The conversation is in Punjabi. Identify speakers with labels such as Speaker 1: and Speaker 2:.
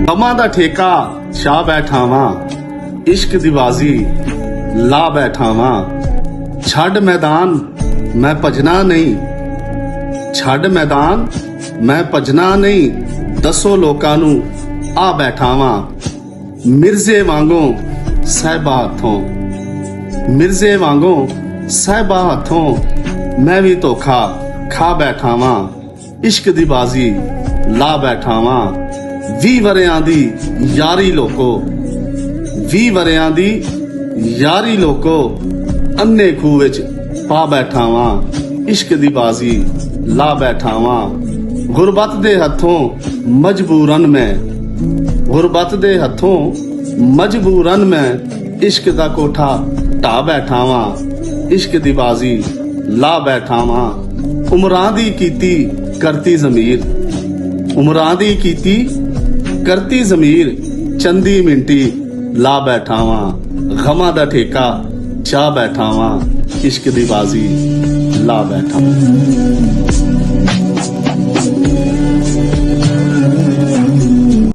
Speaker 1: ਗਮਾਂ ਦਾ ਠੇਕਾ ਛਾ ਬੈਠਾ ਵਾਂ, ਇਸ਼ਕ ਦੀ ਬਾਜ਼ੀ ਲਾ ਬੈਠਾ ਵਾਂ। ਛੱਡ ਮੈਦਾਨ ਮੈਂ ਭਜਣਾ ਨਹੀਂ, ਛੱਡ ਮੈਦਾਨ ਮੈਂ ਭਜਣਾ ਨਹੀਂ, ਦੱਸੋ ਲੋਕਾਂ ਨੂੰ ਆ ਬੈਠਾ ਵਾਂ। ਮਿਰਜ਼ੇ ਵਾਂਗੋਂ ਸਾਹਿਬਾ ਹੱਥੋਂ, ਮਿਰਜ਼ੇ ਵਾਂਗੋਂ ਸਾਹਿਬਾ ਹੱਥੋਂ ਮੈਂ ਵੀ ਧੋਖਾ ਖਾ ਬੈਠਾ ਵਾਂ। ਇਸ਼ਕ ਦੀ ਬਾਜ਼ੀ ਲਾ ਬੈਠਾ ਵਾਂ। 20 ਵਰਿਆਂ ਦੀ ਯਾਰੀ ਲੋਕੋ, 20 ਵਰਿਆਂ ਦੀ ਯਾਰੀ ਲੋਕੋ, ਅੰਨੇ ਖੂਹ ਵਿੱਚ ਪਾ ਬੈਠਾ ਵਾਂ। ਇਸ਼ਕ ਦੀ ਬਾਜ਼ੀ ਲਾ ਬੈਠਾ ਵਾਂ। ਗੁਰਬਤ ਦੇ ਹੱਥੋਂ ਮਜਬੂਰਨ ਮੈਂ, ਗੁਰਬਤ ਦੇ ਹੱਥੋਂ ਮਜਬੂਰਨ ਮੈਂ, ਇਸ਼ਕ ਦਾ ਕੋਠਾ ਢਾ ਬੈਠਾ ਵਾਂ। ਇਸ਼ਕ ਦੀ ਬਾਜ਼ੀ ਲਾ ਬੈਠਾ ਵਾਂ। ਉਮਰਾਂ ਦੀ ਕੀਤੀ ਕਰਤੀ ਜ਼ਮੀਰ, ਉਮਰਾਂ ਦੀ ਕੀਤੀ ਕਰਤੀ ਜ਼ਮੀਰ, ਚੰਦੀ ਮਿੰਟੀ ਲਾ ਬੈਠਾ ਵਾਂ। ਗਮਾਂ ਦਾ ਠੇਕਾ ਚਾ ਬੈਠਾ ਵਾਂ, ਇਸ਼ਕ ਦੀ ਬਾਜ਼ੀ ਲਾ ਬੈਠਾ ਵਾਂ।